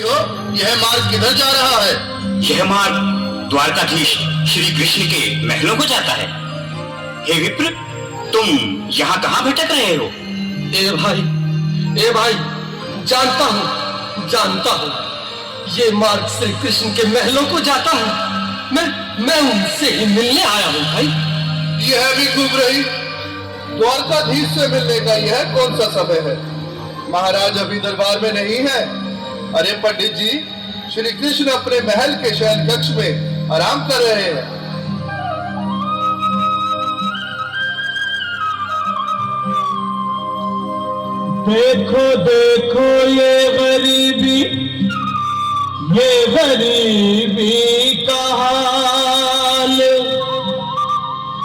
क्यों, यह मार्ग किधर जा रहा है? यह मार्ग द्वारकाधीश श्री कृष्ण के महलों को जाता है। हे विप्र, तुम यहाँ कहाँ भटक रहे हो? ए भाई, जानता हूँ, ये मार्ग श्री कृष्ण के महलों को जाता है। मैं उनसे ही मिलने आया हूँ भाई। यह भी खूब रही, द्वारकाधीश से मिलने का यह कौन सा समय है? महाराज अभी दरबार में नहीं है। अरे पंडित जी, श्री कृष्ण अपने महल के शयन कक्ष में आराम कर रहे हैं। देखो ये गरीबी का हाल,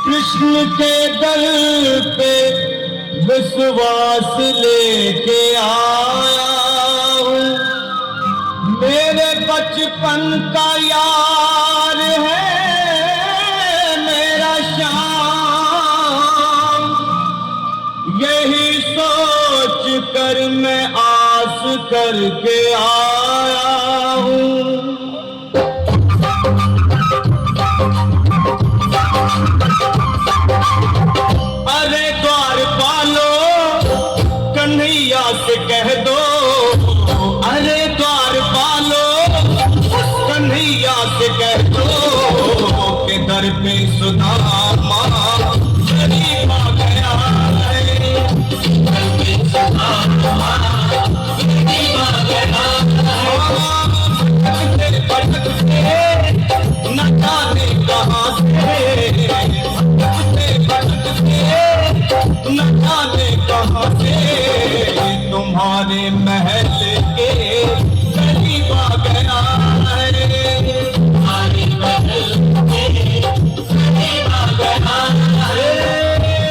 कृष्ण के दर पे विश्वास लेके आया हूँ। मेरे बचपन का यार है मेरा श्याम, यही सोच कर मैं आस करके आया हूँ। अरे द्वारपालो, कन्हैया से कह दो, अरे द्वारपालो, कन्हैया से कह दो कि दर पे सुदामा गरीब आ गया है। दर पे सुदामा गरीब आ गया है। भटकते न जाने कहाँ से, न जाने कहाँ से तुम्हारे महल के करीब आ गया है। तुम्हारे महल के करीब आ गया है।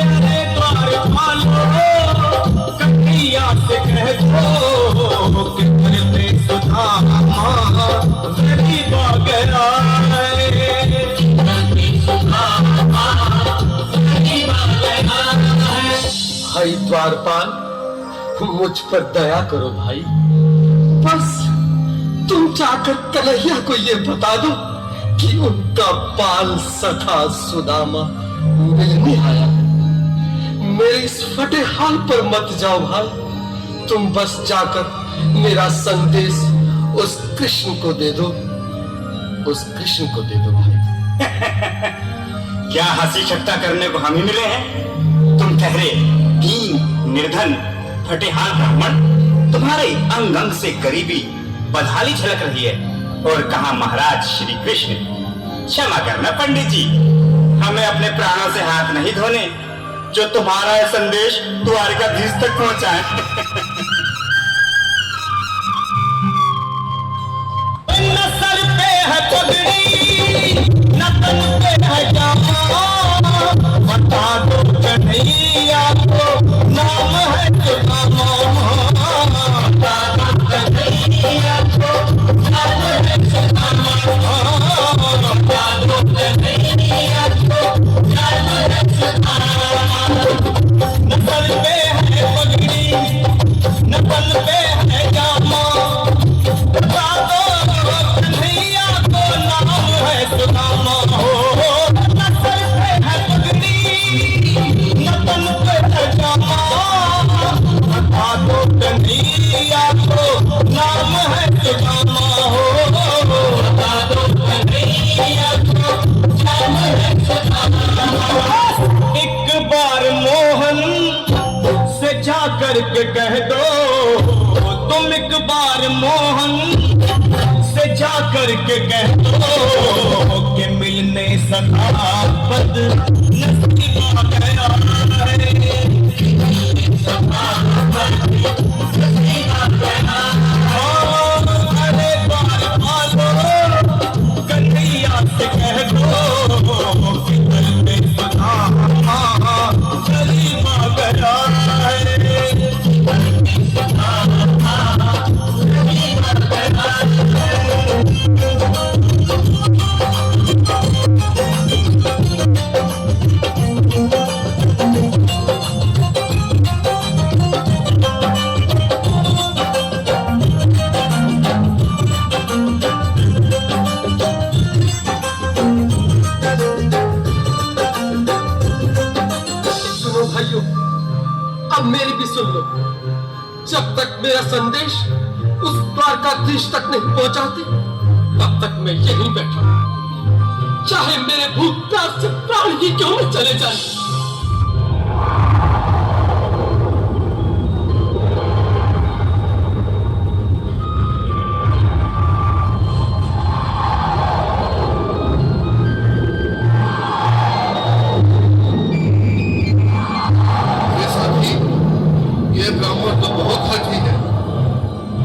अरे द्वारपालो, कन्हैया से कह दो कि घर पे सुदामा गरीब आ गया है। घर पे सुदामा गरीब आ गया है। भाई द्वारपाल, मुझ पर दया करो भाई। बस तुम जाकर कन्हैया को ये बता दो कि उनका बाल सखा सुदामा मिलने आया है। मेरे इस फटे हाल पर मत जाओ भाई। तुम बस जाकर मेरा संदेश उस कृष्ण को दे दो, भाई। क्या हंसी ठट्टा करने को हम ही मिले हैं? तुम ठहरे दीन निर्धन फटेहाल ब्राह्मण, तुम्हारे अंग अंग से गरीबी बदहाली झलक रही है। और कहा महाराज श्री कृष्ण? क्षमा करना पंडित जी, हमें अपने प्राणों से हाथ नहीं धोने जो तुम्हारा यह संदेश द्वारकाधीश तक पहुंचाए। न सर पे है पगड़ी, न तन पे है जामा, बता दो कन्हैया को नाम है सुदामा। बता दो कन्हैया को नाम है सुदामा। बता दो कन्हैया को नाम है सुदामा। न सर पे है पगड़ी, न तन पे है जामा, बता दो कन्हैया को नाम है सुदामा। हो न सर पे है पगड़ी, न तन पे है जामा, बता दो कन्हैया को नाम है सुदामा। हो बता दो कन्हैया को नाम है सुदामा। एक बार मोहन से जा करके कह दो, तुम एक बार मोहन से जा करके कह दो कि मिलने सका बद नसीब आ गया है। मिलने सका बद नसीब आ गया है। अरे द्वारपालो, कन्हैया से कह दो कि दर पे सुदामा गरीब आ गया है। दर पे सुदामा गरीब आ गया है। जब तक मेरा संदेश उस द्वारकाधीश तक नहीं पहुंचाते तब तक मैं यहीं बैठा, चाहे मेरे भूख प्यास से प्राण ही क्यों न चले जाए।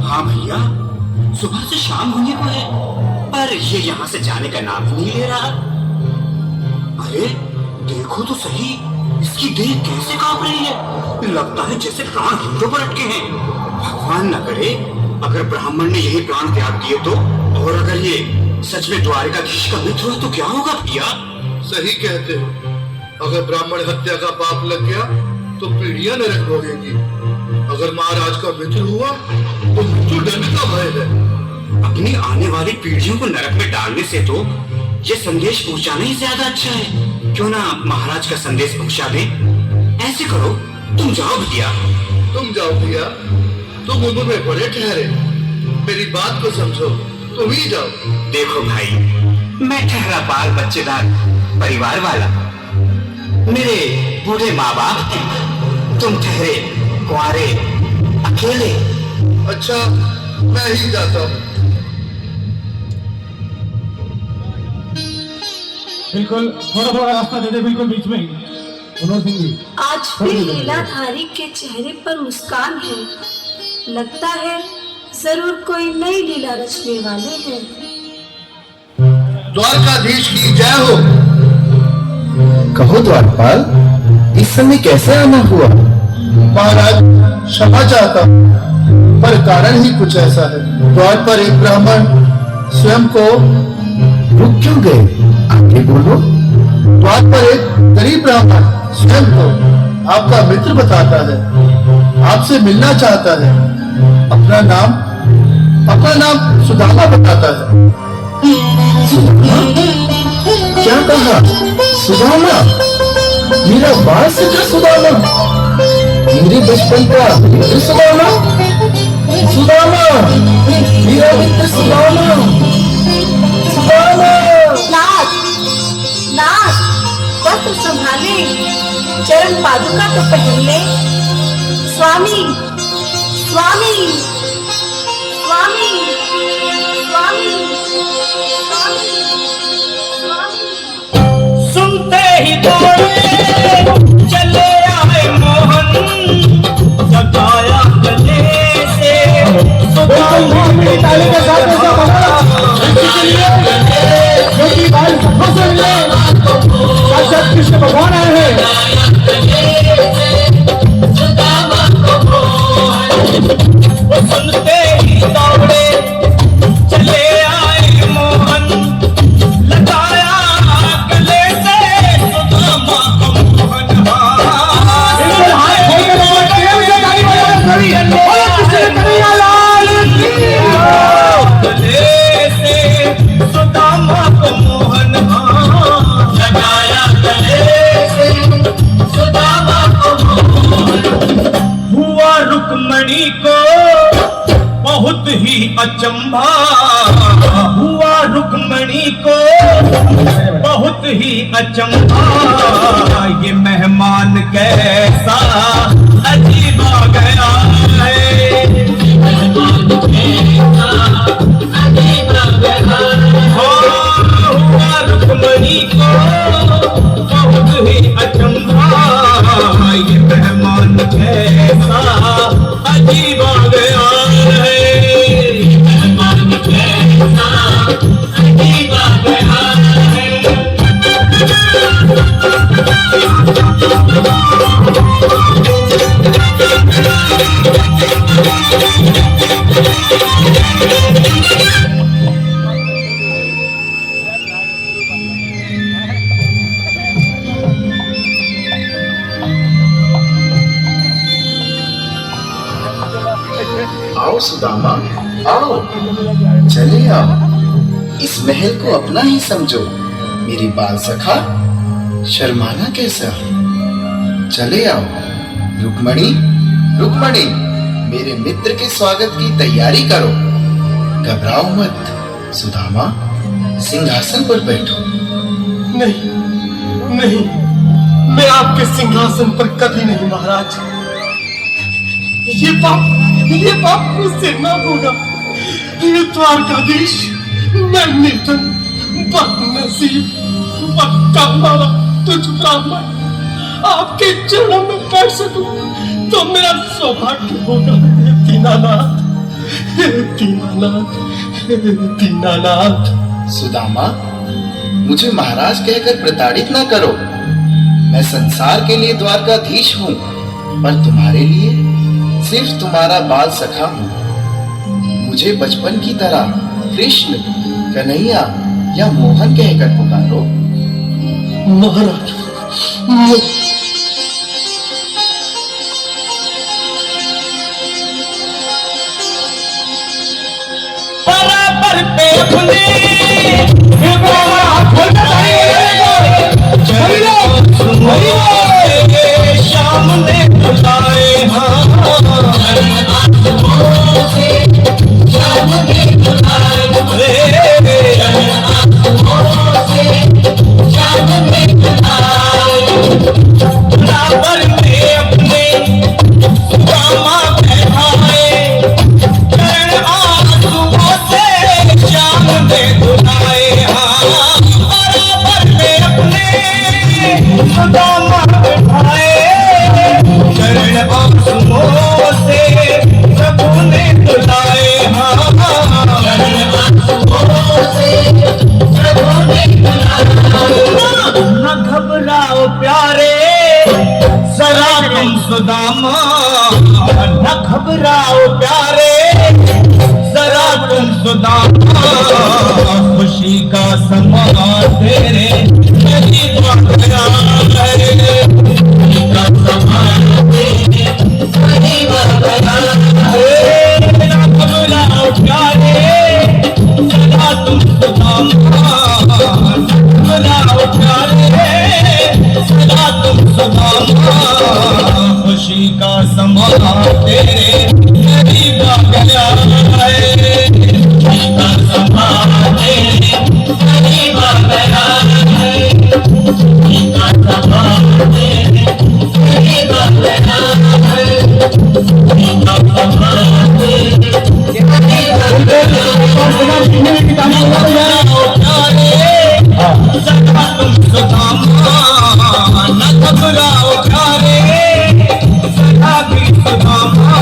हाँ भैया, सुबह से शाम होने को है पर ये यहाँ से जाने का नाम ही नहीं ले रहा। अरे देखो तो सही, इसकी देह कैसे कांप रही है, लगता है जैसे प्राण घुटनों पर अटके हैं। भगवान न करे अगर ब्राह्मण ने यही प्राण त्याग दिए तो, और अगर ये सच में द्वारकाधीश का मित्र हो तो क्या होगा भैया? सही कहते हो, अगर ब्राह्मण हत्या का पाप लग गया तो पीढ़ियां नरक भोगेंगी। अगर महाराज का मित्र हुआ तो मृत्यु दंड का भय है। अपनी आने वाली पीढ़ियों को नरक में डालने से तो ये संदेश पहुंचाना ही ज्यादा अच्छा है। क्यों ना महाराज का संदेश पहुंचा दे। ऐसे करो, तुम जाओ भैया। तुम जाओ भैया, तुम उम्र में बड़े ठहरे, मेरी बात को समझो, तुम ही जाओ। देखो भाई, मैं ठहरा बाल बच्चेदार परिवार वाला, मेरे बूढ़े माँ बाप हैं, तुम ठहरे कुंवारे अकेले। अच्छा, मैं ही जाता हूँ। बिल्कुल थोड़ा रास्ता दे दे, बिल्कुल बीच में ही। मनोज सिंह जी, आज फिर लीलाधारी के चेहरे पर मुस्कान है, लगता है जरूर कोई नई लीला रचने वाले हैं। द्वारकाधीश की जय हो। कहो द्वारपाल, इस समय कैसे आना हुआ? महाराज क्षमा चाहता हूं, पर कारण ही कुछ ऐसा है। द्वार पर एक ब्राह्मण स्वयं को रुक क्यों गए? आगे बोलो। द्वार पर एक गरीब ब्राह्मण स्वयं को आपका मित्र बताता है, आपसे मिलना चाहता है। अपना नाम सुदामा बताता है। क्या कहा? सुदामा? मेरा बाल सखा सुदामा, मेरे बचपन का मित्र सुदामा, सुदामा, मेरा मित्र सुदामा, सुदामा। नाथ, वस्त्र संभाले, चरण पादुका तो पहन ले। स्वामी, स्वामी, स्वामी, स्वामी, स्वामी, स्वामी। सुनते ही दौड़े चले आए मोहन, जगाया गले से ताली के साथ साक्षात कृष्ण भगवान आए हैं। सुनते ही दौड़े चले आए मोहन, लगाया गले से सुदामा को मोहन। गले से सुदामा को मोहन, लगाया गले से सुदामा को मोहन। हुआ रुक्मणी को बहुत ही अचंभा, हुआ रुक्मणी को बहुत ही अचंभा। ये मेहमान कैसा अजीब आ गया है, हुआ रुक्मणी को बहुत ही अचंभा। ये मेहमान कैसा अजीब आ गया है, मेहमान कैसा अजीब आ गया है। आओ सुदामा, आओ, चले आओ। इस महल को अपना ही समझो। मेरी बाल सखा, शर्माना कैसा? चले आओ। रुक्मणी, रुक्मणी, मेरे मित्र के स्वागत की तैयारी करो। घबराओ मत सुदामा, सिंहासन पर बैठो। नहीं नहीं, मैं आपके सिंहासन पर कभी नहीं महाराज। ये पाप मुझसे न होगा। ये द्वारकाधीश, मैं निर्धन, बदनसीब, बदकामारा तुझ ब्राह्मण आपके चरणों में बैठ सकूं तो मेरा सौभाग्य होगा। हे दीनानाथ, हे दीनानाथ, हे दीनानाथ। सुदामा, मुझे महाराज कहकर प्रताड़ित न करो। मैं संसार के लिए द्वारकाधीश हूँ, पर तुम्हारे लिए सिर्फ तुम्हारा बाल सखा हूँ। मुझे बचपन की तरह कृष्ण, कन्हैया या मोहन कहकर पुकारो। महाराज, बराबर पे अपने शाम ने बुलाए, बराबर में अपने सुदामा बैठाए, चरण आंसुओं से शाम ने बुलाए। बराबर में अपने सुदामा बैठाए, चरण आंसुओं से प्रभु ने बुलाए। न घबराओ प्यारे, जरा तुम सुदामा, न घबराओ प्यारे, जरा तुम सुदामा। खुशी का समा तेरे मेरी बगया है, खुशी का समा तेरे मेरी बगया है। न घबराओ प्यारे, जरा तुम सुदामा, घबराओ प्यारे, जरा तुम सुदामा। खुशी का समा तेरे मेरी बगया है, खुशी का समा तेरे मेरी बगया है, खुशी का समा तेरे मेरी बगया है, खुशी का समा तेरे मेरी बगया है। जरा तुम सुदामा, न घबराओ प्यारे, जरा भी सुदामा।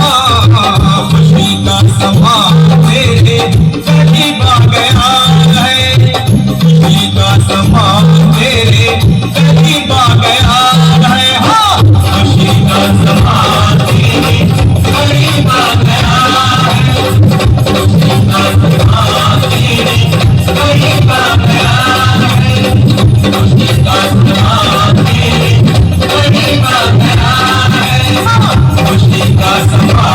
खुशी का समा तेरे करीब आ गया है, खुशी का समा तेरे करीब आ गया है। हाँ, खुशी का समा तेरे करीब आ गया है, खुशी का समा तेरे करीब आ गया है, खुशी का समा तेरे करीब आ गया है। खुशी का समा